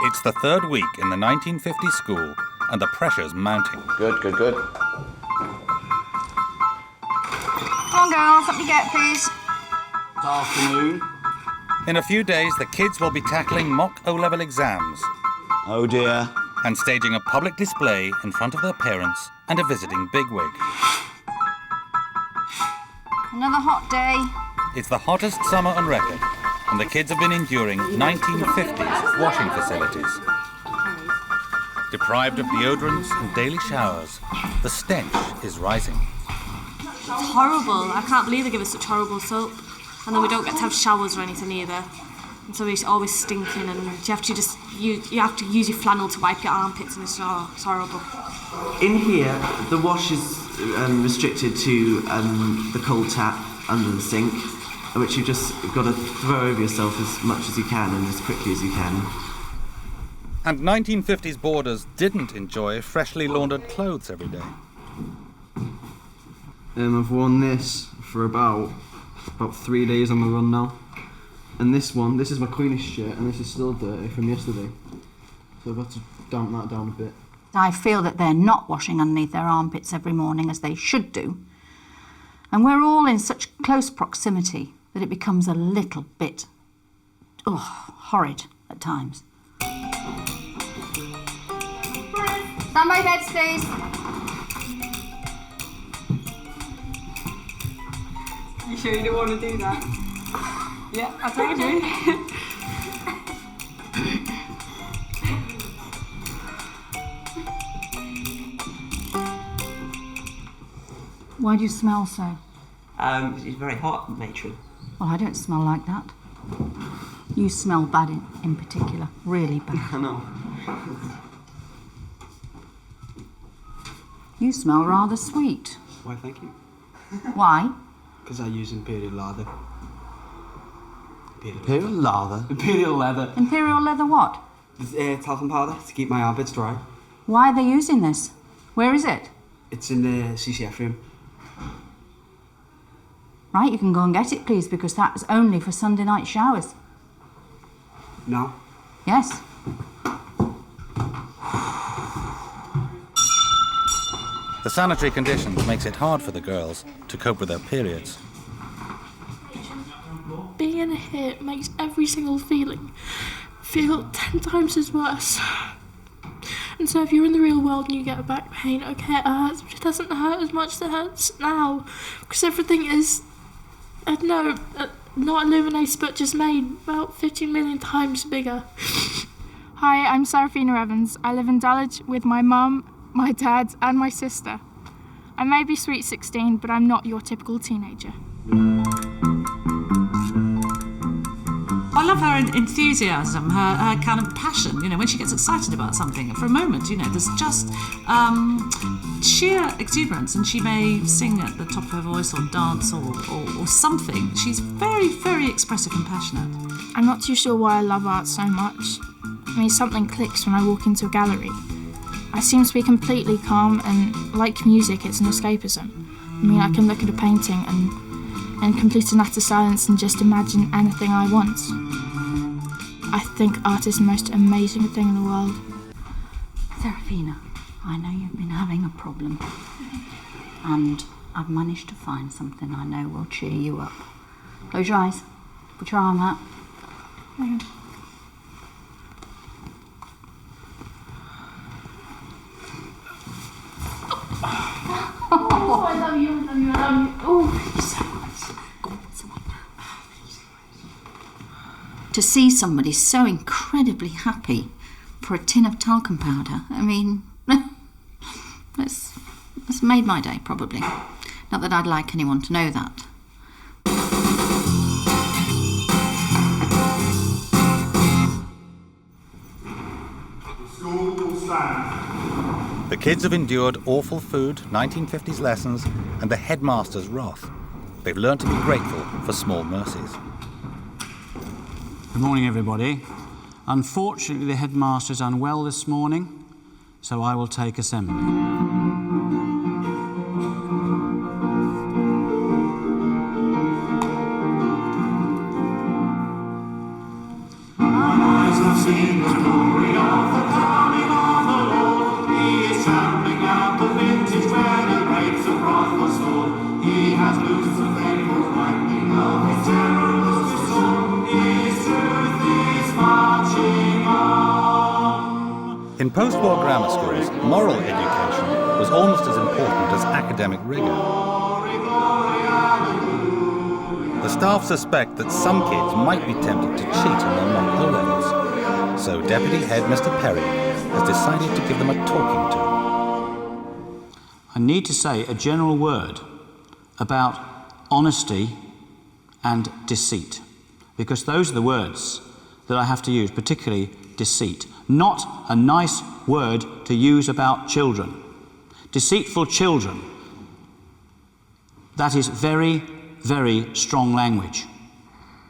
It's the third week in the 1950 school and the pressure's mounting. Good. Come on, girls, up you get, please. Good afternoon. In a few days, the kids will be tackling mock O-level exams Oh dear. and staging a public display in front of their parents and a visiting bigwig. Another hot day. It's the hottest summer on record, and the kids have been enduring 1950s washing facilities. Deprived of deodorants and daily showers, the stench is rising. It's horrible. I can't believe they give us such horrible soap. And then we don't get to have showers or anything either. And so it's always stinking, and you have to use your flannel to wipe your armpits, and it's horrible. In here, the wash is restricted to the cold tap under the sink, which you've just got to throw over yourself as much as you can and as quickly as you can. And 1950s boarders didn't enjoy freshly laundered clothes every day. I've worn this for about 3 days on the run now. And this is my cleanest shirt, and this is still dirty from yesterday. So I've had to damp that down a bit. I feel that they're not washing underneath their armpits every morning as they should do. And we're all in such close proximity that it becomes a little bit horrid at times. Stand by beds, please. You sure you don't want to do that? Yeah, I told you. Why do you smell so? It's very hot, matron. Well, I don't smell like that. You smell bad in particular, really bad. I know. You smell rather sweet. Why, thank you. Why? Because I use Imperial leather. Imperial leather? Imperial leather. Imperial leather what? Talcum powder to keep my armpits dry. Why are they using this? Where is it? It's in the CCF room. Right, you can go and get it, please, because that is only for Sunday night showers. No. Yes. The sanitary conditions makes it hard for the girls to cope with their periods. Being in here makes every single feeling feel 10 times as worse. And so if you're in the real world and you get a back pain, okay, it hurts, but it doesn't hurt as much as it hurts now. Because everything is, I don't know, not illuminated, but just made about 15 million times bigger. Hi, I'm Seraphina Evans. I live in Dulwich with my mum, my dad and my sister. I may be sweet 16, but I'm not your typical teenager. I love her enthusiasm, her kind of passion, you know, when she gets excited about something. For a moment, you know, there's just sheer exuberance, and she may sing at the top of her voice or dance or something. She's very, very expressive and passionate. I'm not too sure why I love art so much. I mean, something clicks when I walk into a gallery. I seem to be completely calm, and like music, it's an escapism. I mean, I can look at a painting and complete an utter silence and just imagine anything I want. I think art is the most amazing thing in the world. Seraphina, I know you've been having a problem. And I've managed to find something I know will cheer you up. Close your eyes. Put your arm out. Oh, I love you, I love you, I love you. Oh, thank you so much. Go on, someone. To see somebody so incredibly happy for a tin of talcum powder, I mean, it's made my day, probably. Not that I'd like anyone to know that. The school will stand. The kids have endured awful food, 1950s lessons, and the headmaster's wrath. They've learned to be grateful for small mercies. Good morning, everybody. Unfortunately, the headmaster's unwell this morning, so I will take assembly. And I eyes have seen the glory of the coming of the Lord. He is trampling out the vintage where the grapes of wrath were stored. He has loosed the faithful lightning of his terror was restored. His truth is marching on. In post-war grammar schools, moral education was almost as important as academic rigour. The staff suspect that some kids might be tempted to cheat in their mock O-levels, so Deputy Head Mr. Perry has decided to give them a talking to. I need to say a general word about honesty and deceit, because those are the words that I have to use, particularly deceit. Not a nice word to use about children. Deceitful children. That is very, very strong language.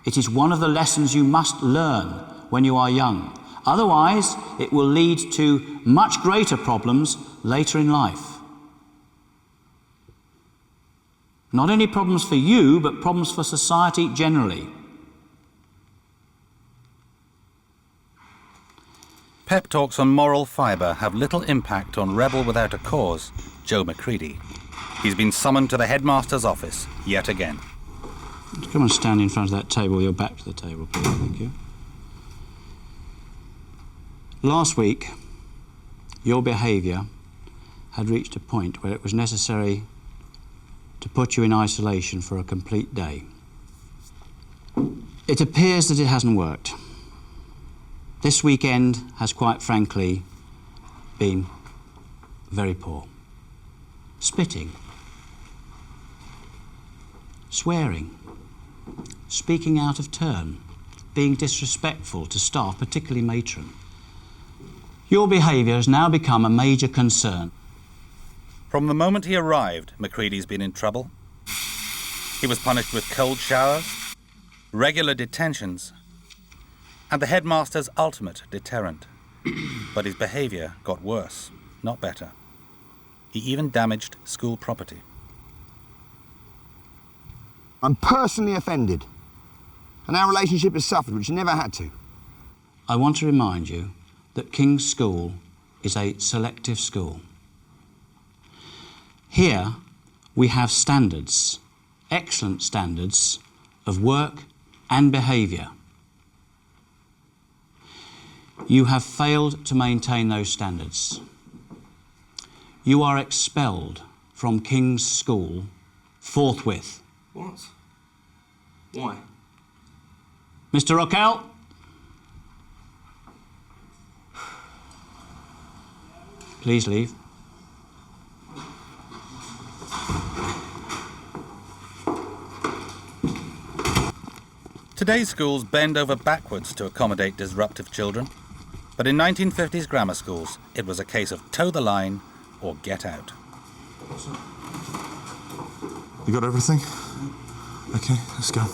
It is one of the lessons you must learn when you are young. Otherwise, it will lead to much greater problems later in life. Not only problems for you, but problems for society generally. Pep talks on moral fibre have little impact on rebel without a cause, Joe Macready. He's been summoned to the headmaster's office yet again. Come and stand in front of that table, your back to the table, please, thank you. Last week, your behaviour had reached a point where it was necessary to put you in isolation for a complete day. It appears that it hasn't worked. This weekend has, quite frankly, been very poor. Spitting, swearing, speaking out of turn, being disrespectful to staff, particularly matron. Your behaviour has now become a major concern. From the moment he arrived, Macready's been in trouble. He was punished with cold showers, regular detentions, and the headmaster's ultimate deterrent. But his behaviour got worse, not better. He even damaged school property. I'm personally offended, and our relationship has suffered, which it never had to. I want to remind you that King's School is a selective school. Here we have standards, excellent standards of work and behaviour. You have failed to maintain those standards. You are expelled from King's School forthwith. What? Why? Mr. Rockell? Please leave. Today's schools bend over backwards to accommodate disruptive children. But in 1950s grammar schools, it was a case of toe the line or get out. You got everything? Okay, let's go.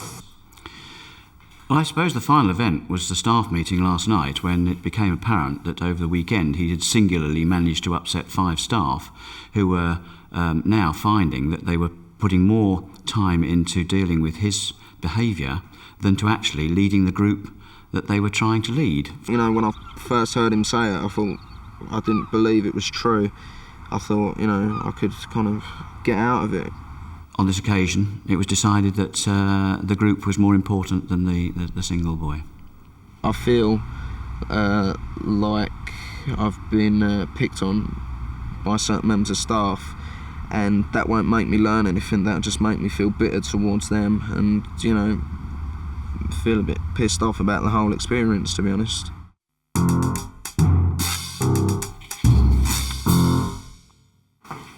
Well, I suppose the final event was the staff meeting last night when it became apparent that over the weekend he had singularly managed to upset 5 staff who were now finding that they were putting more time into dealing with his behaviour than to actually leading the group that they were trying to lead. You know, when I first heard him say it, I thought, I didn't believe it was true. I thought, you know, I could kind of get out of it. On this occasion, it was decided that the group was more important than the single boy. I feel like I've been picked on by certain members of staff, and that won't make me learn anything. That'll just make me feel bitter towards them and, you know, feel a bit pissed off about the whole experience, to be honest.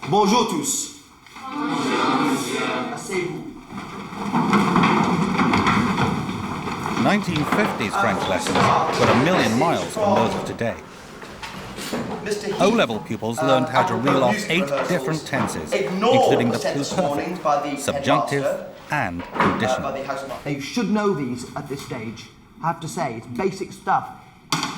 Bonjour tous. 1950s French lessons were a million miles from those of today. O-level pupils learned how to reel off 8 different tenses, including the pluperfect, subjunctive, and conditional. Now you should know these at this stage. I have to say, it's basic stuff.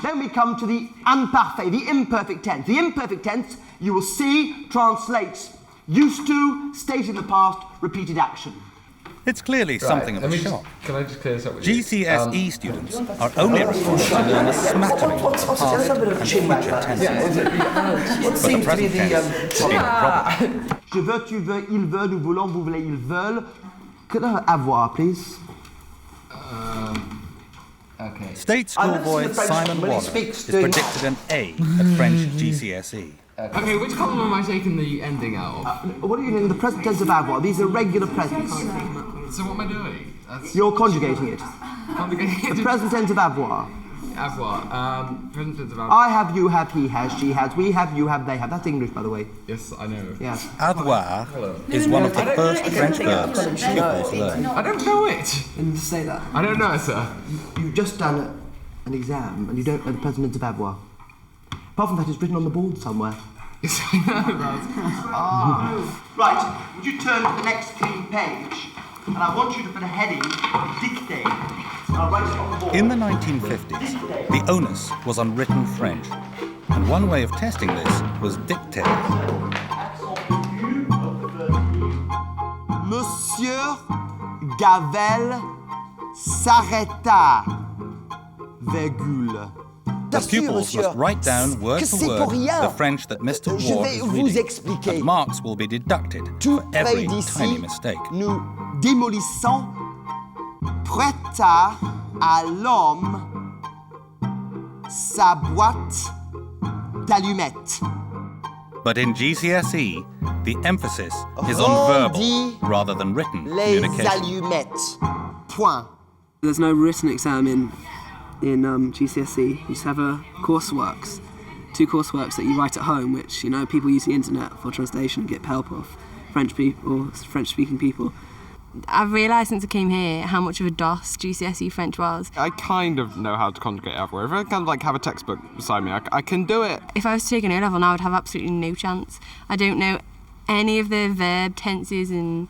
Then we come to the imparfait, the imperfect tense. The imperfect tense, you will see, translates used to, state in the past, repeated action. It's clearly something of a shock. Can I just clear this up with you? GCSE students are only required to learn a smattering of past and future tenses. What seems to be the problem. Je veux, tu veux, il veut, nous voulons, vous voulez, ils veulent. Could I avoir, please? Okay. State schoolboy Simon Waller is predicted an A at French GCSE. Okay, which column am I taking the ending out of? What are you doing? The present tense of avoir. These are regular presents. So what am I doing? You're conjugating it. Conjugating it? The present tense of avoir. Avoir. Present tense of avoir. I have, you have, he has, she has, we have, you have, they have. That's English, by the way. Yes, I know. Yes. Avoir is one of the first French verbs pupils learn. I don't know it. And say that. I don't know, sir. You've just done an exam and you don't know the present tense of avoir. Apart from that, it's written on the board somewhere. Yes, I know that. Right, would you turn to the next clean page? And I want you to put a heading, dictée. I'll write it on the board. In the 1950s, the onus was on written French, and one way of testing this was dictée. Monsieur Gavel s'arrêta, virgule. The pupils must write down word for word the French that Mr. Ward is reading, and marks will be deducted for every tiny mistake. Nous démolissons, prêta à l'homme sa boîte d'allumettes. But in GCSE, the emphasis is on verbal rather than written communication. Les allumettes. Point. There's no written exam in GCSE. You just have courseworks, 2 courseworks that you write at home, which people use the internet for translation and get help off French-speaking people. I've realised since I came here how much of a DOS GCSE French was. I kind of know how to conjugate avoir. If I kind of have a textbook beside me, I can do it. If I was to take an O-level now, I'd have absolutely no chance. I don't know any of the verb tenses and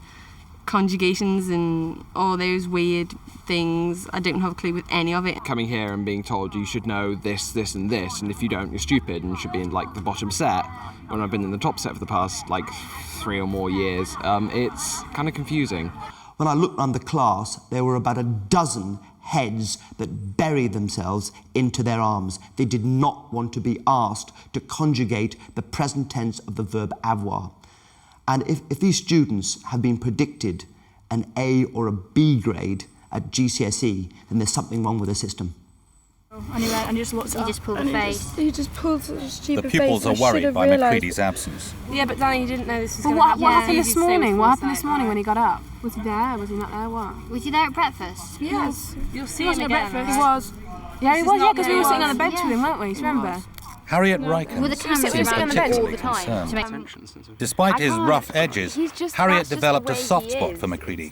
conjugations and all those weird things. I don't have a clue with any of it. Coming here and being told you should know this, this and this, and if you don't, you're stupid and should be in the bottom set, when I've been in the top set for the past 3 or more years, it's kind of confusing. When I looked around the class, there were about a dozen heads that buried themselves into their arms. They did not want to be asked to conjugate the present tense of the verb avoir. And if these students have been predicted an A or a B grade at GCSE, then there's something wrong with the system. Anyway, and he just looks up. He just pulled the face. He just pulled such a stupid The face. pupils are worried by Macready's absence. Yeah, but Danny, you didn't know this was But going to what happen. happened this morning? What happened this morning when he got up? Was he there? Was he not there? What? Was he there at breakfast? Yes. You'll see He him wasn't again. at breakfast. He was. Yeah, he was. Yeah, because we were sitting on the bench with him, weren't we? Do you remember? Harriet Rykins With the cameras is around all particularly the time. concerned. Despite his rough edges, Harriet developed a soft spot for Macready.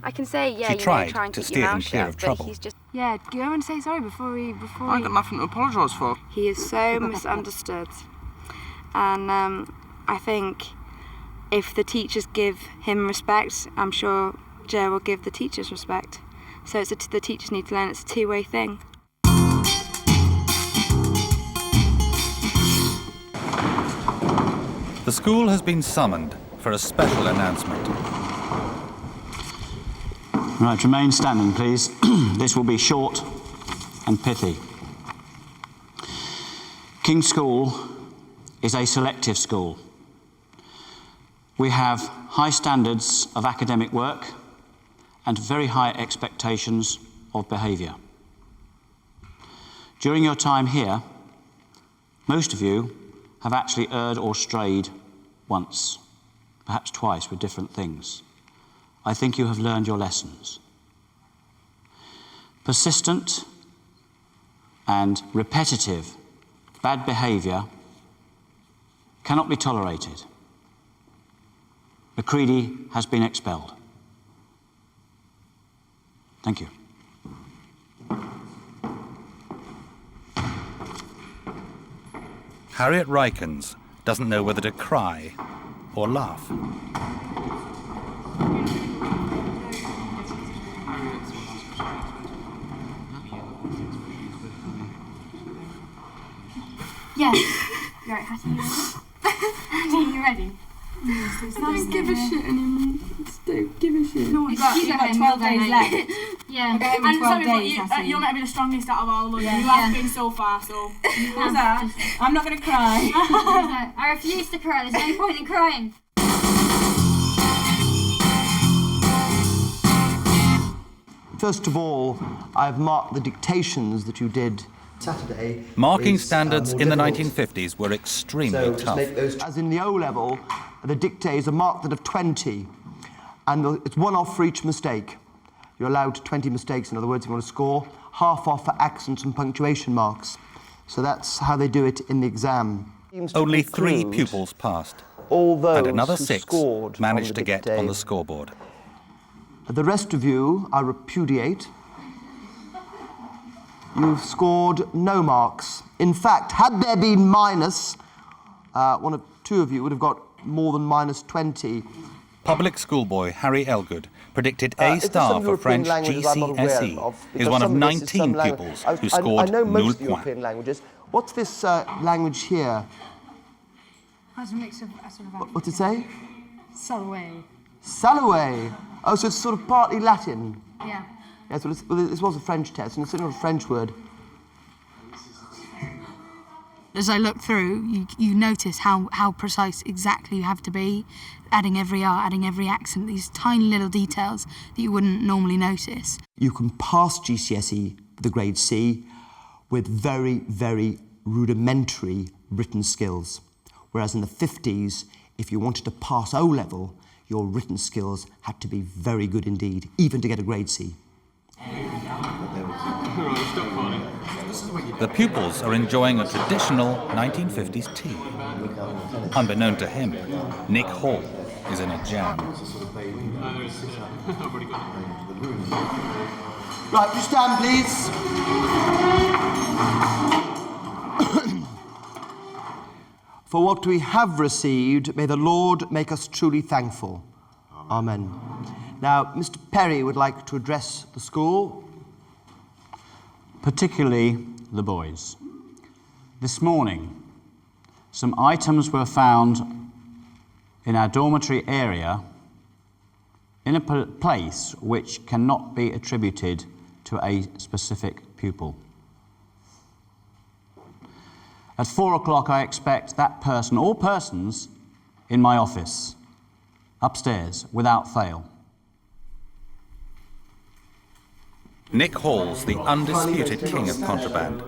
I can say, yeah, She you know, tried try and to keep steer your him mouth clear shut, of but trouble. he's just... Yeah, go and say sorry before he... I ain't got nothing to apologise for. He is so misunderstood. And I think if the teachers give him respect, I'm sure Joe will give the teachers respect. So the teachers need to learn it's a two-way thing. The school has been summoned for a special announcement. Right, remain standing, please. This will be short and pithy. King's School is a selective school. We have high standards of academic work and very high expectations of behaviour. During your time here, most of you have actually erred or strayed once, perhaps twice with different things. I think you have learned your lessons. Persistent and repetitive bad behaviour cannot be tolerated. Macready has been expelled. Thank you. Harriet Rykins doesn't know whether to cry or laugh. Yes. You're right, Hattie. Are you ready? I don't give a shit anymore. Just don't. give a shit. No, you've got 12 days left. Yeah. And sorry, but you're meant to be the strongest out of all of us. Yeah. You have been so far, so. What's that? I'm not going to cry. I refuse to cry. There's no point in crying. First of all, I've marked the dictations that you did Saturday. Marking is, standards more in the difficult. 1950s were extremely So just tough. make those, as in the O-level, the dictates are marked at 20, and it's 1 off for each mistake. You're allowed 20 mistakes, in other words, if you want to score, half off for accents and punctuation marks. So that's how they do it in the exam. Only 3 pupils passed, all those and another who 6 scored managed on to the get dictate. on the scoreboard. The rest of you, I repudiate. You've scored no marks. In fact, had there been minus, 1 or 2 of you would have got more than minus 20. Public schoolboy Harry Elgood predicted If there's A-star some for European French languages I'm not aware GCSE. of, He's one of because some this is some 19 language- pupils I- who I scored know most nul of the points. European languages. What's this language here? That's a mix of sort of What's it say? Soloway. Salaway. Oh, so it's sort of partly Latin. Yeah. Yes, well, this was a French test, and it's sort of a French word. As I look through, you notice how precise exactly you have to be, adding every R, adding every accent, these tiny little details that you wouldn't normally notice. You can pass GCSE with a grade C with very, very rudimentary written skills. Whereas in the 50s, if you wanted to pass O-level, your written skills had to be very good indeed, even to get a grade C. The pupils are enjoying a traditional 1950s tea. Unbeknown to him, Nick Hall is in a jam. Right, you stand, please. For what we have received, may the Lord make us truly thankful. Amen. Now, Mr. Perry would like to address the school. Particularly the boys. This morning, some items were found in our dormitory area in a place which cannot be attributed to a specific pupil. At 4 o'clock, I expect that person or persons in my office, upstairs, without fail. Nick Hall's the undisputed king of contraband.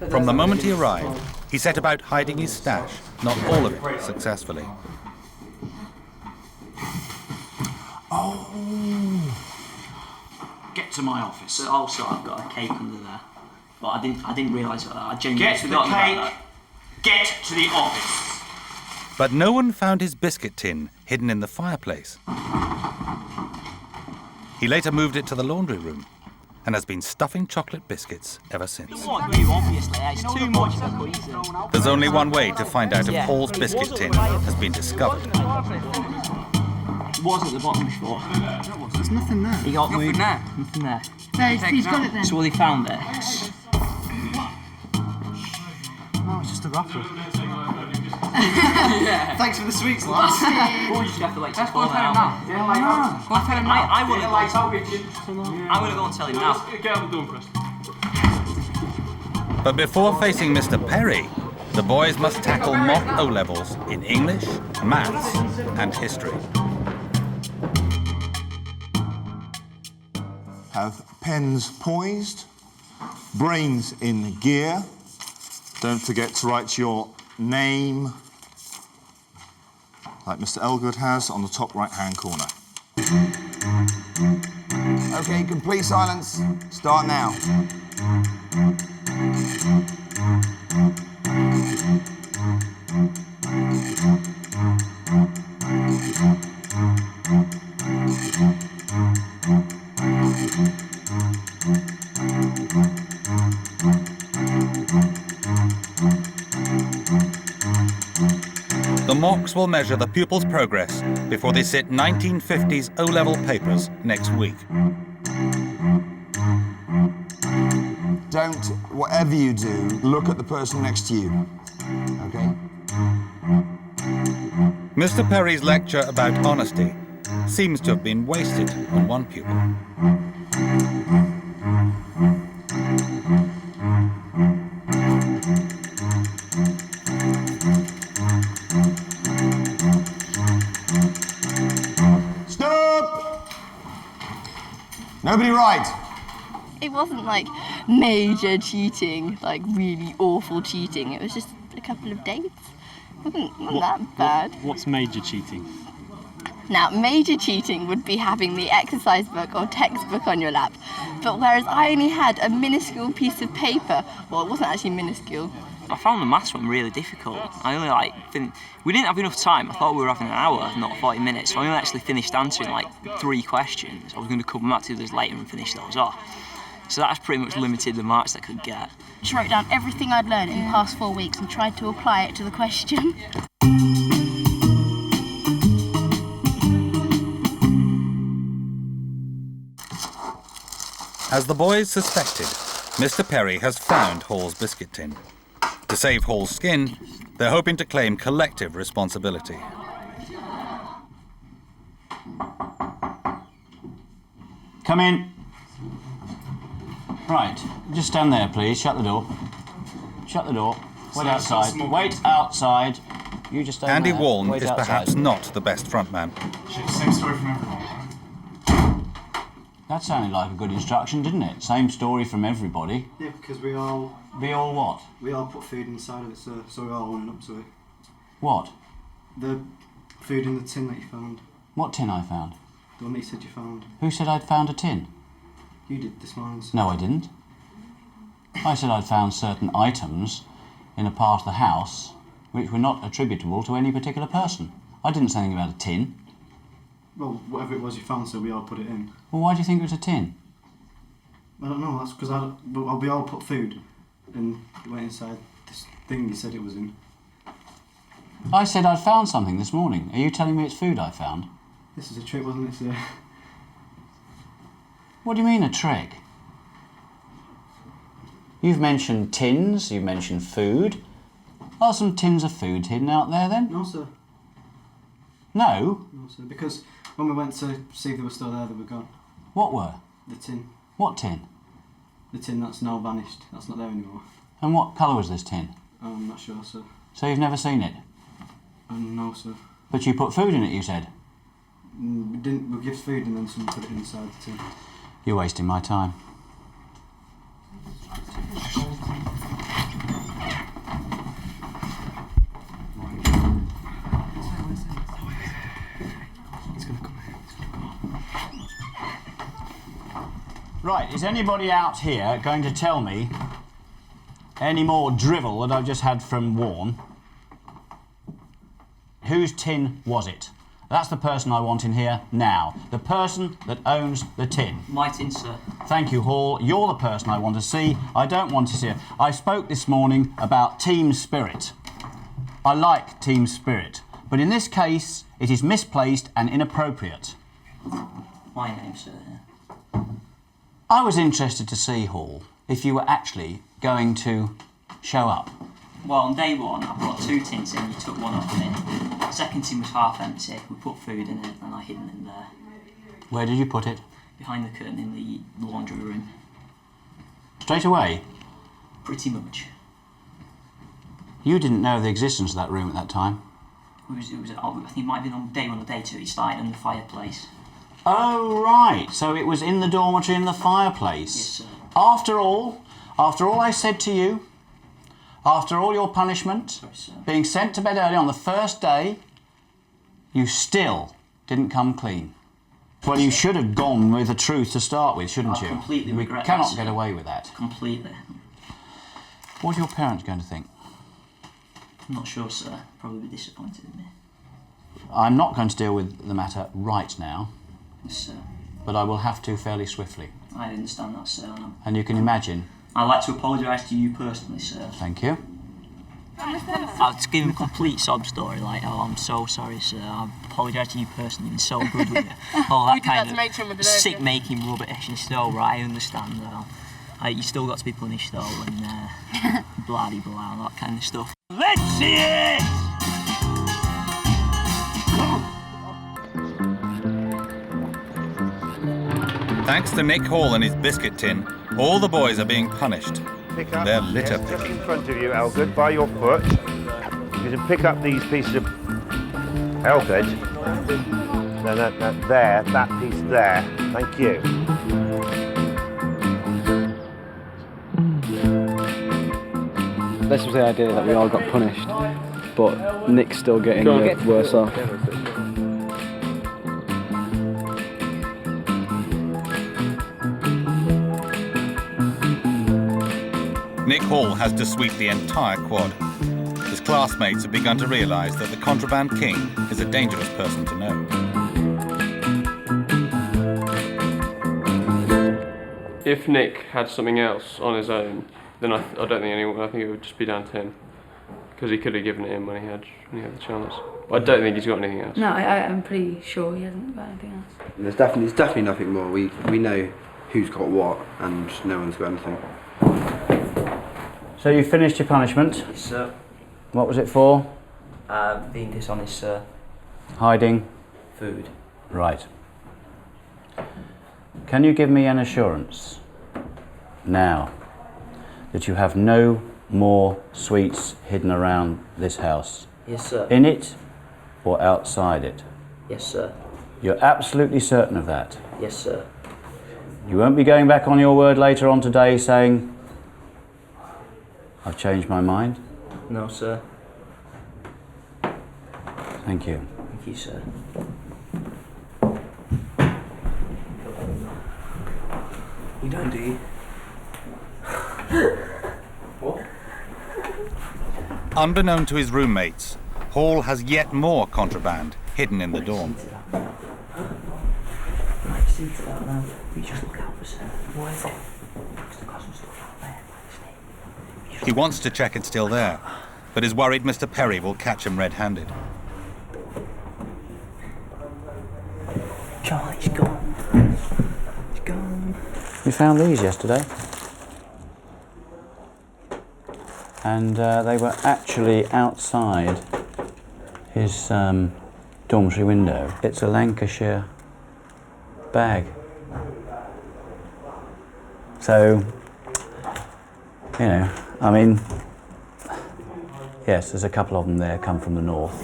From the moment he arrived, he set about hiding his stash, not all of it successfully. Get to my office. Also, I've got a cake under there, but I didn't realise that. I genuinely Get the forgot about cake. that. Get to the office. But no one found his biscuit tin hidden in the fireplace. He later moved it to the laundry room and has been stuffing chocolate biscuits ever since. Obviously, it's too much of a coincidence. There's only one way to find out if Hall's biscuit tin has been discovered. It was at the bottom before. There's nothing there. He got moved. Nothing there. He's got it then. So they found it. Oh, it's just a wrapper. Thanks for the sweets, lads. Or you just have to wait till Let's go and fall tell him out. now. Yeah, I want to go and tell him now. Get out the door, Chris. But before facing Mr. Perry, the boys must tackle mock O-levels in English, maths, and history. Have pens poised, brains in gear. Don't forget to write your name, like Mr. Elgood has, on the top right-hand corner. Okay, complete silence. Start now. The mocks will measure the pupils' progress before they sit 1950s O-level papers next week. Don't, whatever you do, look at the person next to you. Okay? Mr. Perry's lecture about honesty seems to have been wasted on one pupil. Stop! Nobody right. It wasn't like major cheating, like really awful cheating. It was just a couple of dates. It wasn't that bad. What's major cheating? Now, major cheating would be having the exercise book or textbook on your lap. But whereas I only had a minuscule piece of paper, well, it wasn't actually minuscule. I found the maths one really difficult. I only we didn't have enough time. I thought we were having an hour, not 40 minutes. So I only actually finished answering like 3 questions. I was going to come back to those later and finish those off. So that's pretty much limited the marks I could get. Just wrote down everything I'd learned in the past 4 weeks and tried to apply it to the question. As the boys suspected, Mr. Perry has found Hall's biscuit tin. To save Hall's skin, they're hoping to claim collective responsibility. Come in. Right, just stand there, please. Shut the door. Shut the door. Wait outside. Wait outside. You just stand Andy there. Waln Wait is outside. perhaps not the best frontman. Same story from everyone. That sounded like a good instruction, didn't it? Same story from everybody. Yeah, because we all... We all what? We all put food inside of it, so we're all owning up to it. What? The food in the tin that you found. What tin I found? The one that you said you found. Who said I'd found a tin? You did this morning. So. No, I didn't. I said I'd found certain items in a part of the house which were not attributable to any particular person. I didn't say anything about a tin. Well, whatever it was you found, so we all put it in. Well, why do you think it was a tin? I don't know, that's because we all put food and it went inside this thing you said it was in. I said I'd found something this morning. Are you telling me it's food I found? This is a trick, wasn't it, sir? What do you mean, a trick? You've mentioned tins, you've mentioned food. Are some tins of food hidden out there, then? No, sir. No? No, sir, because when we went to see if they were still there, they were gone. What were? The tin. What tin? The tin that's now vanished. That's not there anymore. And what colour was this tin? I'm not sure, sir. So you've never seen it? No, sir. But you put food in it, you said? We didn't. We give food and then someone put it inside the tin. You're wasting my time. Right, is anybody out here going to tell me any more drivel that I've just had from Warren? Whose tin was it? That's the person I want in here now. The person that owns the tin. My tin, sir. Thank you, Hall. You're the person I want to see. I don't want to see her. I spoke this morning about team spirit. I like team spirit. But in this case, it is misplaced and inappropriate. My name, sir. I was interested to see, Hall, if you were actually going to show up. Well, on day one, I brought 2 tins in, you took one off me. The second tin was half empty, we put food in it and I hid it in there. Where did you put it? Behind the curtain in the laundry room. Straight away? Pretty much. You didn't know the existence of that room at that time? I think it might have been on day 1 or day 2, it started in the fireplace. Oh, right, so it was in the dormitory in the fireplace. Yes, sir. After all I said to you, after all your punishment, being sent to bed early on the first day, you still didn't come clean. Well, you should have gone with the truth to start with, shouldn't you? Completely We regret cannot that, get sir. away with that. Completely. What are your parents going to think? I'm not sure, sir. Probably be disappointed in me. I'm not going to deal with the matter right now, Yes, sir. but I will have to fairly swiftly. I understand that, sir. And you can imagine. I'd like to apologise to you personally, sir. Thank you. I'll just give him a complete sob story, like, oh, I'm so sorry, sir. I apologise to you personally, you've been so good with you. All that kind of sick-making rubbish and still, right, I understand, though. You still got to be punished, though, and blah-de-blah, that kind of stuff. Let's see it! Thanks to Nick Hall and his biscuit tin, all the boys are being punished. They're litter just picking. in front of you, Elgood, by your foot. You can pick up these pieces of... Elgood. No, there, that piece there. Thank you. This was the idea that we all got punished, but Nick's still getting worse off. Nick Hall has to sweep the entire quad. His classmates have begun to realise that the contraband king is a dangerous person to know. If Nick had something else on his own, then I don't think anyone. I think it would just be down to him, because he could have given it in when he had the chance. But I don't think he's got anything else. No, I'm pretty sure he hasn't got anything else. There's definitely nothing more. We know who's got what, and no one's got anything. So you finished your punishment? Yes, sir. What was it for? Being dishonest, sir. Hiding? Food. Right. Can you give me an assurance now that you have no more sweets hidden around this house? Yes, sir. In it or outside it? Yes, sir. You're absolutely certain of that? Yes, sir. You won't be going back on your word later on today saying, I've changed my mind? No, sir. Thank you. Thank you, sir. You don't, do you? What? Unbeknown to his roommates, Hall has yet more contraband hidden in the dorm. Right, see to that now. We just look out for sir. What is it? Because the cosmos stuff out there. He wants to check it's still there, but is worried Mr. Perry will catch him red-handed. Charlie's gone. He's gone. We found these yesterday. And they were actually outside his dormitory window. It's a Lancashire bag. So, you know, I mean, yes, there's a couple of them there, come from the north.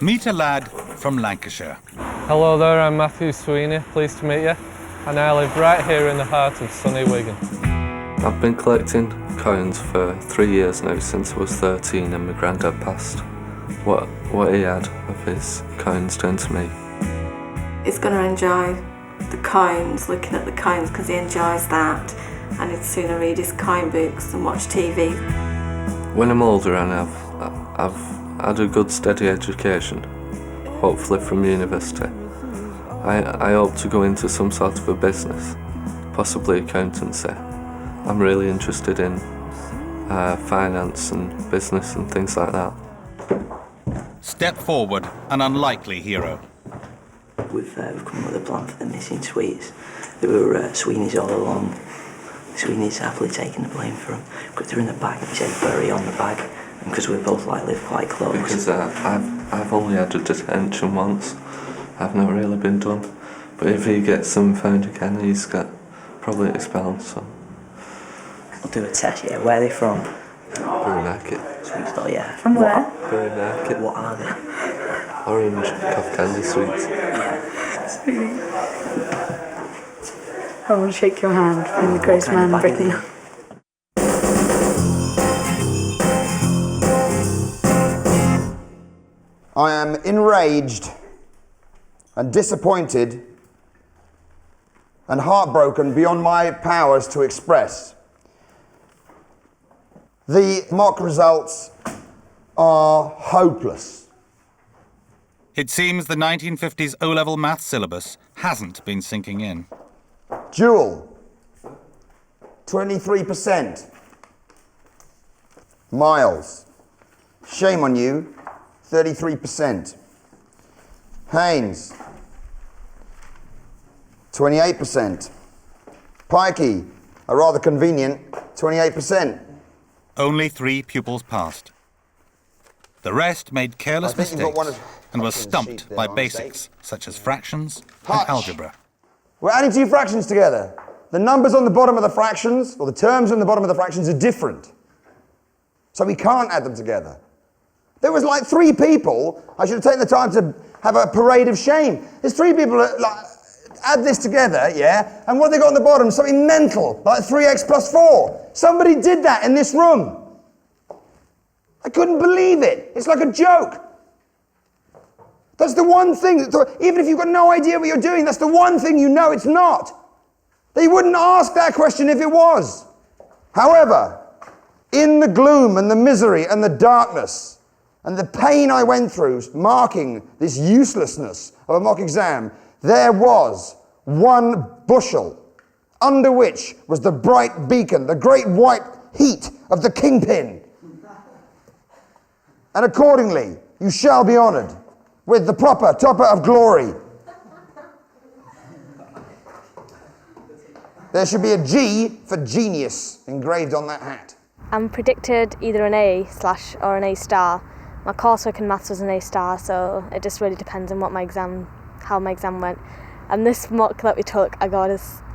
Meet a lad from Lancashire. Hello there, I'm Matthew Sweeney, pleased to meet you. And I live right here in the heart of sunny Wigan. I've been collecting coins for 3 years now, since I was 13 and my granddad passed. What he had of his coins done to me. He's going to enjoy the coins, looking at the coins, because he enjoys that. And he'd sooner read his coin books than watch TV. When I'm older and I've had a good steady education, hopefully from university, I hope to go into some sort of a business, possibly accountancy. I'm really interested in finance and business and things like that. Step forward, an unlikely hero. We've come up with a plan for the missing sweets. They were Sweeney's all along. Sweeney's happily taking the blame for them, because they're in the bag, and he said bury on the bag, and because we both live quite close. Because I've only had a detention once. I've not really been done. But if he gets them found again, he's got probably expelled, so. We'll do a test, yeah. Where are they from? Burnacket. Sweet store, yeah. From where? Burnacket. What are they? Orange cough candy sweets. I want to shake your hand from the greatest man in Britain. I am enraged and disappointed and heartbroken beyond my powers to express. The mock results are hopeless. It seems the 1950s O-level maths syllabus hasn't been sinking in. Jewel, 23%. Miles, shame on you, 33%. Haynes, 28%. Pikey, a rather convenient 28%. Only 3 pupils passed. The rest made careless mistakes and were stumped by basics such as fractions and algebra. We're adding two fractions together. The numbers on the bottom of the fractions, or the terms on the bottom of the fractions, are different. So we can't add them together. There was like 3 people. I should have taken the time to have a parade of shame. There's 3 people that like, add this together, yeah? And what have they got on the bottom? Something mental, like 3x plus 4. Somebody did that in this room. I couldn't believe it. It's like a joke. That's the one thing, even if you've got no idea what you're doing, that's the one thing you know it's not. They wouldn't ask that question if it was. However, in the gloom and the misery and the darkness and the pain I went through marking this uselessness of a mock exam, there was 1 bushel under which was the bright beacon, the great white heat of the kingpin. And accordingly, you shall be honoured with the proper topper of glory. There should be a G for genius engraved on that hat. I'm predicted either an A/ or an A star. My coursework in maths was an A star, so it just really depends on what how my exam went. And this mock that we took, I got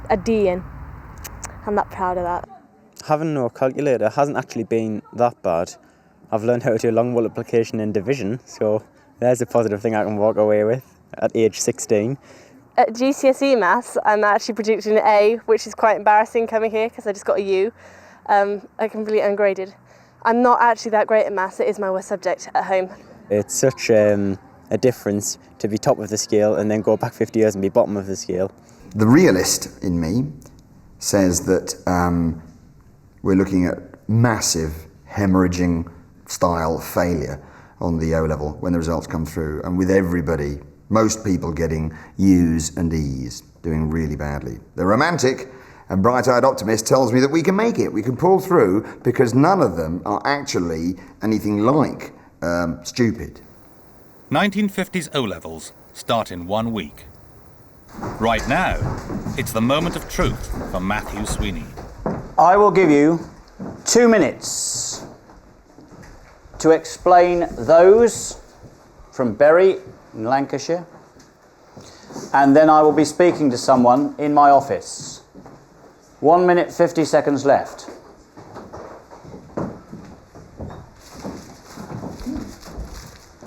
a D in. I'm not proud of that. Having no calculator hasn't actually been that bad. I've learned how to do long multiplication and division, so there's a positive thing I can walk away with at age 16. At GCSE maths, I'm actually predicting an A, which is quite embarrassing coming here because I just got a U. I completely ungraded. I'm not actually that great at maths. It is my worst subject at home. It's such a difference to be top of the scale and then go back 50 years and be bottom of the scale. The realist in me says that we're looking at massive hemorrhaging style failure on the O-level when the results come through, and with everybody, most people getting U's and E's, doing really badly. The romantic and bright-eyed optimist tells me that we can make it, we can pull through, because none of them are actually anything like stupid. 1950s O-levels start in 1 week. Right now, it's the moment of truth for Matthew Sweeney. I will give you 2 minutes to explain those from Bury in Lancashire, and then I will be speaking to someone in my office. 1 minute, 50 seconds left.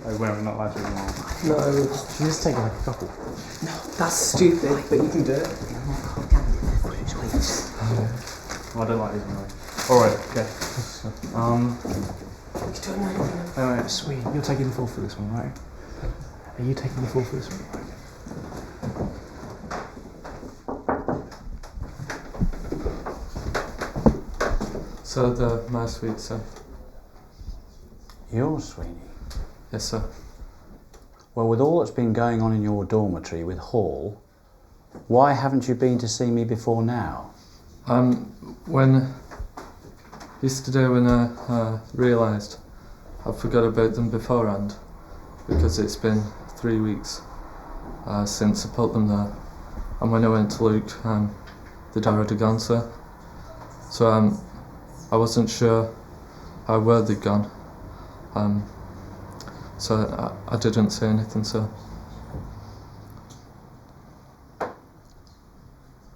Oh, we're not allowed to anymore. No, Just take like a couple. no, that's stupid, but you can do it. I don't like these anyway. Alright, okay. Alright, sweet. You're taking the fall for this one, right? Are you taking the fall for this one? Right. So my sweet sir. You're Sweeney? Yes, sir. Well, with all that's been going on in your dormitory with Hall, why haven't you been to see me before now? Yesterday when I realised I forgot about them beforehand, because it's been 3 weeks since I put them there, and when I went to look, they'd already gone, sir. So I wasn't sure how well they'd gone, so I didn't say anything, sir.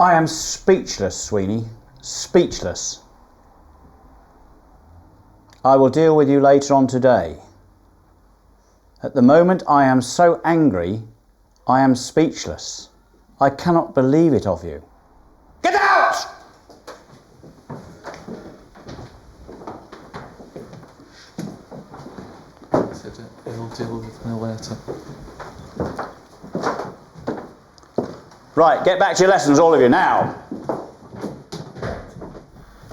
I am speechless, Sweeney. Speechless. I will deal with you later on today. At the moment, I am so angry, I am speechless. I cannot believe it of you. Get out! He'll deal with me later. Right, get back to your lessons, all of you, now.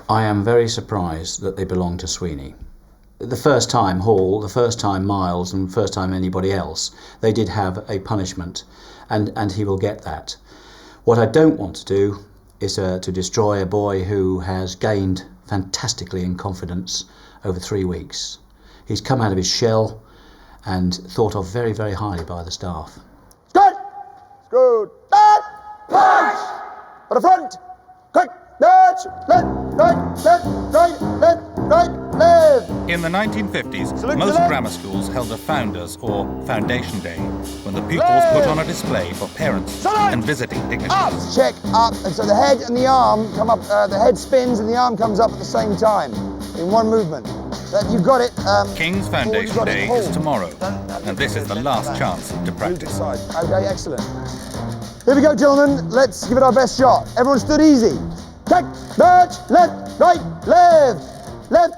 I am very surprised that they belong to Sweeney. The first time Hall, the first time Miles, and the first time anybody else, they did have a punishment, and he will get that. What I don't want to do is to destroy a boy who has gained fantastically in confidence over 3 weeks. He's come out of his shell and thought of very, very highly by the staff. Good! Good! Punch! On the front! Quick! Left! Left! Right! Left! Right! Left! Right! Left! In the 1950s, most grammar schools held a Founders or Foundation Day, when the pupils put on a display for parents and visiting dignitaries. Up, check, up, and so the head and the arm come up, the head spins and the arm comes up at the same time, in one movement. You've got it. King's Foundation Day is tomorrow, and this is the last chance to practice. Okay, excellent. Here we go, gentlemen. Let's give it our best shot. Everyone stood easy. Check, march, left, right, left, right,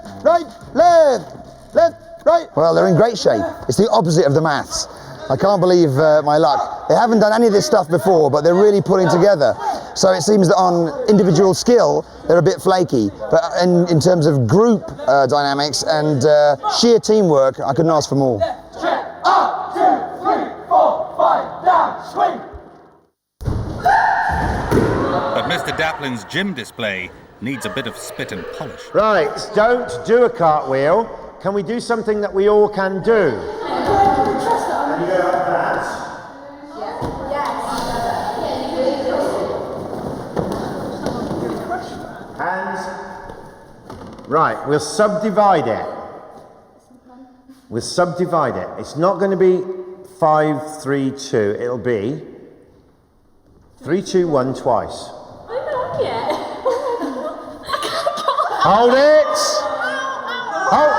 left, right. Well, they're in great shape. It's the opposite of the maths. I can't believe my luck. They haven't done any of this stuff before, but they're really pulling together. So it seems that on individual skill, they're a bit flaky. But in terms of group dynamics and sheer teamwork, I couldn't ask for more. Check, up, 2, 3, 4, 5, down, swing. But Mr. Daplin's gym display needs a bit of spit and polish. Right, don't do a cartwheel. Can we do something that we all can do? Can you go like that? Hands. Right, we'll subdivide it. We'll subdivide it. It's not going to be 5, 3, 2. It'll be 3, 2, 1 twice. I'm not yet. Hold it! Hold.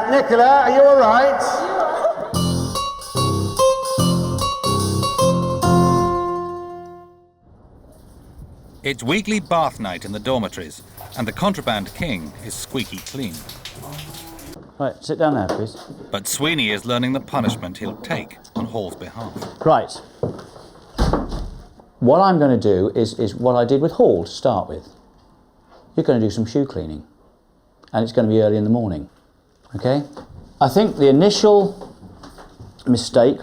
Nicola, are you all right? It's weekly bath night in the dormitories, and the contraband king is squeaky clean. Right, sit down there, please. But Sweeney is learning the punishment he'll take on Hall's behalf. Right. What I'm going to do is what I did with Hall to start with. You're going to do some shoe cleaning, and it's going to be early in the morning. Okay? I think the initial mistake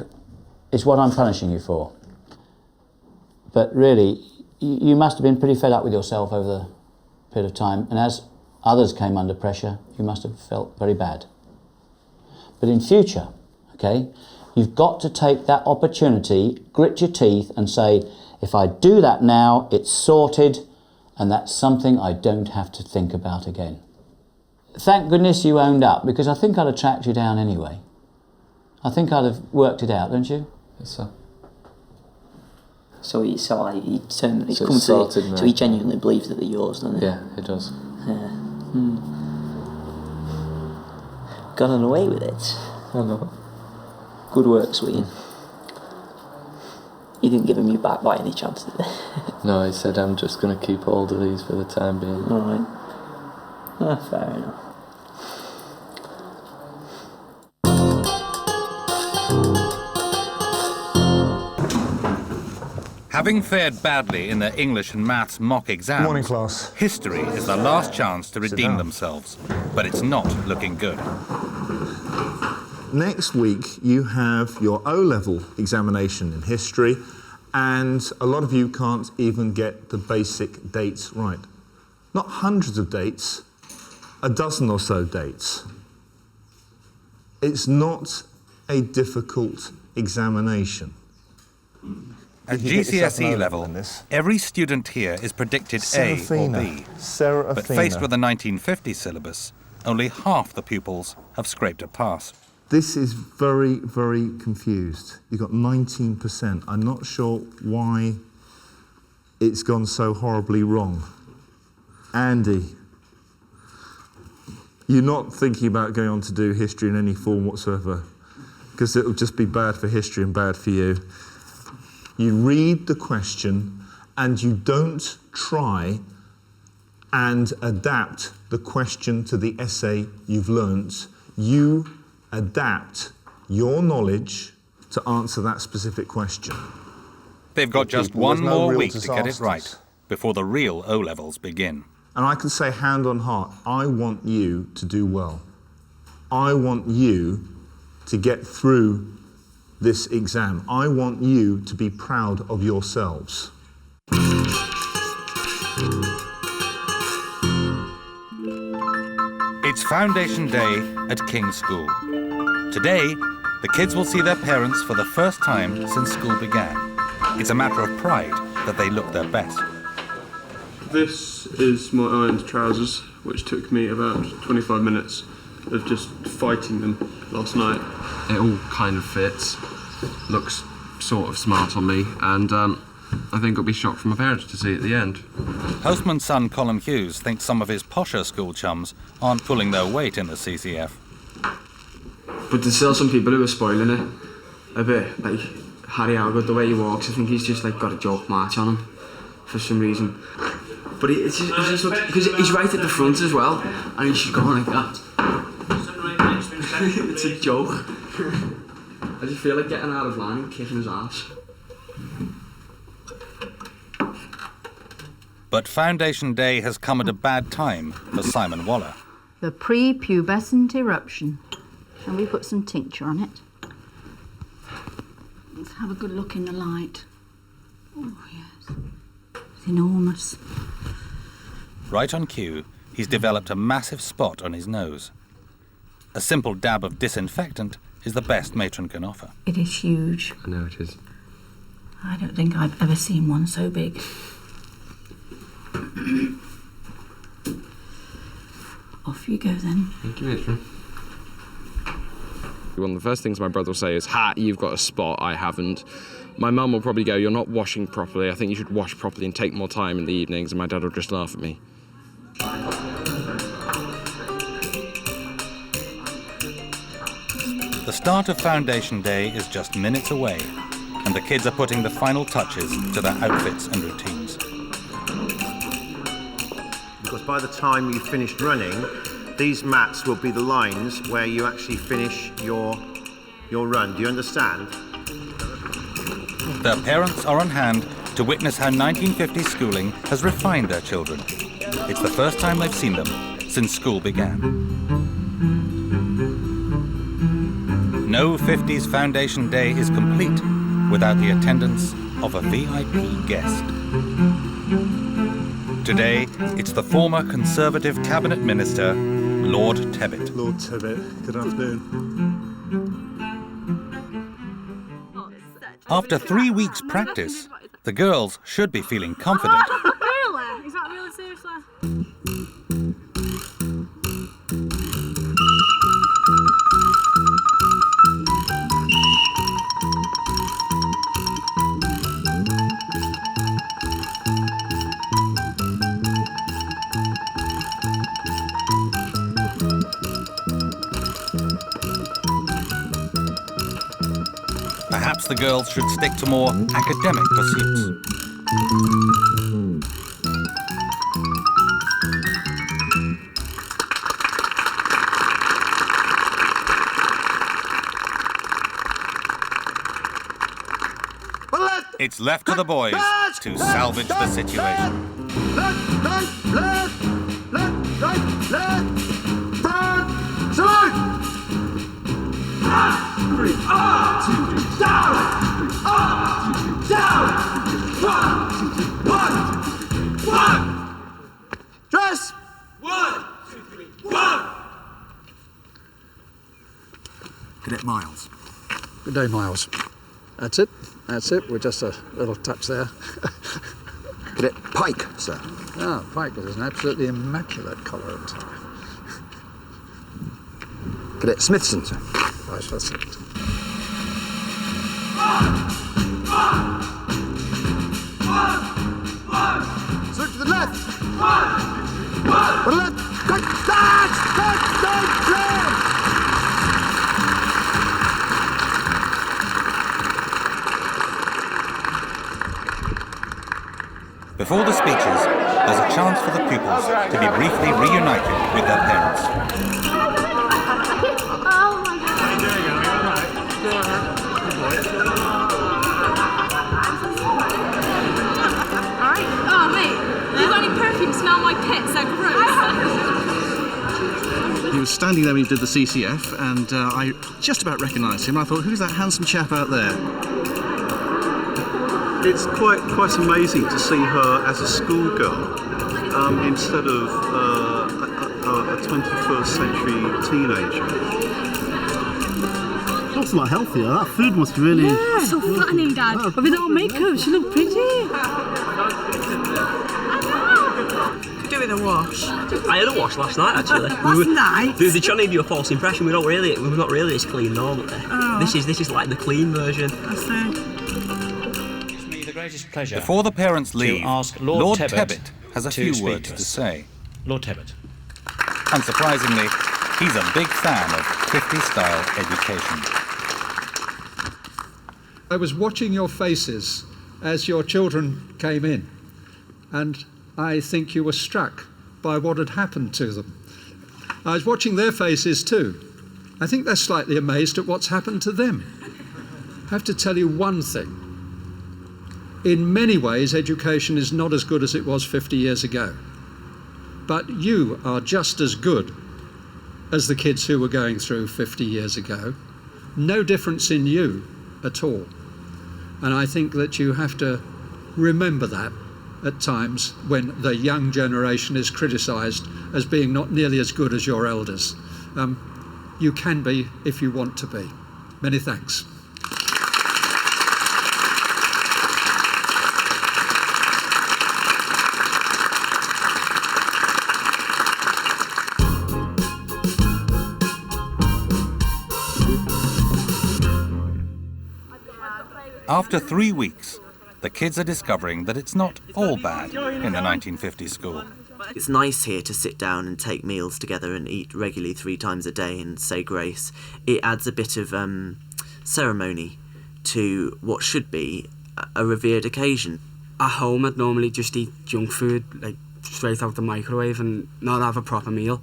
is what I'm punishing you for. But really, you must have been pretty fed up with yourself over the period of time, and as others came under pressure, you must have felt very bad. But in future, okay, you've got to take that opportunity, grit your teeth and say, if I do that now, it's sorted, and that's something I don't have to think about again. Thank goodness you owned up, because I think I'd have tracked you down anyway. I think I'd have worked it out, don't you? Yes, sir. So he's come to it, now. so he genuinely believes that they're yours, doesn't he? Yeah, he does. Yeah. Got on away with it. I know. Good work, Sween. You didn't give him your back by any chance, did you? No, he said, I'm just going to keep hold of these for the time being. Alright. Fair enough. Having fared badly in their English and maths mock exams, Morning, class. history is the last chance to redeem themselves. But it's not looking good. Next week, you have your O-level examination in history, and a lot of you can't even get the basic dates right. Not hundreds of dates, a dozen or so dates. It's not a difficult examination. At GCSE level, every student here is predicted A or B. But faced with the 1950 syllabus, only half the pupils have scraped a pass. This is very, very confused. You've got 19%. I'm not sure why it's gone so horribly wrong. Andy, you're not thinking about going on to do history in any form whatsoever, because it'll just be bad for history and bad for you. You read the question and you don't try and adapt the question to the essay you've learnt. You adapt your knowledge to answer that specific question. They've got just one more week to get it right before the real O-levels begin. And I can say hand on heart, I want you to do well. I want you to get through this exam. I want you to be proud of yourselves. It's Foundation Day at King's School. Today, the kids will see their parents for the first time since school began. It's a matter of pride that they look their best. This is my ironed trousers, which took me about 25 minutes of just fighting them last night. It all kind of fits, looks sort of smart on me, and I think it'll be a shock for my parents to see at the end. Postman's son Colin Hughes thinks some of his posher school chums aren't pulling their weight in the CCF. But there's still some people who are spoiling it a bit, like Harry Algood, the way he walks, I think he's just like got a joke march on him for some reason. But it's just because he's right at the front as well, and he's just going like that. It's a joke. I just feel like getting out of line and kicking his ass. But Foundation Day has come at a bad time for Simon Waller. The prepubescent eruption. Shall we put some tincture on it? Let's have a good look in the light. Oh, yes. It's enormous. Right on cue, he's developed a massive spot on his nose. A simple dab of disinfectant is the best matron can offer. It is huge. I know it is. I don't think I've ever seen one so big. Off you go then. Thank you, matron. One of the first things my brother will say is, "Ha, you've got a spot, I haven't." My mum will probably go, "You're not washing properly. I think you should wash properly and take more time in the evenings," and my dad will just laugh at me. The start of Foundation Day is just minutes away, and the kids are putting the final touches to their outfits and routines. Because by the time you've finished running, these mats will be the lines where you actually finish your run. Do you understand? Their parents are on hand to witness how 1950s schooling has refined their children. It's the first time they've seen them since school began. No 50s Foundation Day is complete without the attendance of a VIP guest. Today, it's the former Conservative Cabinet Minister, Lord Tebbit. Lord Tebbit, good afternoon. After 3 weeks' practice, the girls should be feeling confident. Really? Is that really seriously? Perhaps the girls should stick to more academic pursuits. It's left to the boys to salvage the situation. Dress! 1, 2, 3, 1! Cadet Miles. Good day, Miles. That's it. That's it. We're just a little touch there. Cadet Pike, sir. Ah, Pike is an absolutely immaculate colour and tie. Cadet Smithson, sir. Vice versa. Look to the left! To the left! Quick! Dodge! Before the speeches, there's a chance for the pupils to be briefly reunited with their parents. Oh my God! How are you doing? Are you alright? Alright. Oh, mate. You got any perfume? Smell my pits. They're gross. He was standing there when he did the CCF, and I just about recognised him. I thought, who's that handsome chap out there? It's quite amazing to see her as a schoolgirl instead of a 21st century teenager. Looks a lot healthier. That food must be really... Yeah, so fattening, Dad. With all makeup, she looked pretty. with a wash? I had a wash last night, actually. Last night? They're trying to give you a false impression. We're not really this clean normally. Oh. This is like the clean version. I see. Gives me the greatest pleasure. Before the parents leave, ask Lord Tebbit Tebbit has a to few speak words to to us. say. Lord Tebbit. Unsurprisingly, he's a big fan of 50-style education. I was watching your faces as your children came in, and I think you were struck by what had happened to them. I was watching their faces too. I think they're slightly amazed at what's happened to them. I have to tell you one thing. In many ways, education is not as good as it was 50 years ago. But you are just as good as the kids who were going through 50 years ago. No difference in you at all. And I think that you have to remember that at times when the young generation is criticised as being not nearly as good as your elders. You can be if you want to be. Many thanks. After 3 weeks, the kids are discovering that it's not all bad in the 1950s school. It's nice here to sit down and take meals together and eat regularly 3 times a day and say grace. It adds a bit of ceremony to what should be a revered occasion. At home, I'd normally just eat junk food, like straight out the microwave, and not have a proper meal.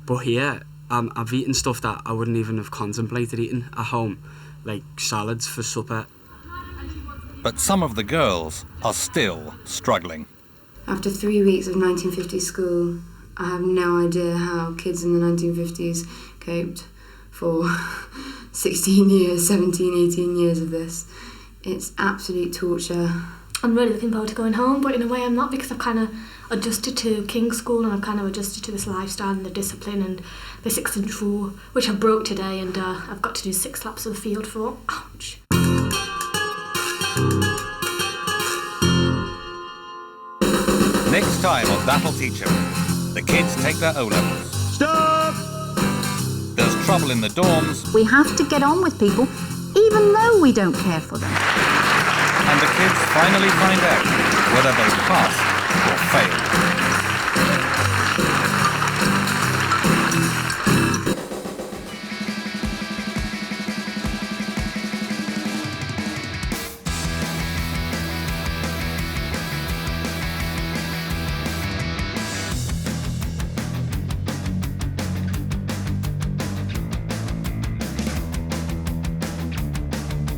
But here, I've eaten stuff that I wouldn't even have contemplated eating at home, like salads for supper. But some of the girls are still struggling. After 3 weeks of 1950s school, I have no idea how kids in the 1950s coped for 16 years, 17, 18 years of this. It's absolute torture. I'm really looking forward to going home, but in a way I'm not, because I've kind of adjusted to King's School and I've kind of adjusted to this lifestyle and the discipline and the 6-inch rule, which I broke today, and I've got to do 6 laps of the field for. Ouch. Next time on That'll Teach 'Em, the kids take their O-levels. Stop! There's trouble in the dorms. We have to get on with people, even though we don't care for them. And the kids finally find out whether they passed or failed.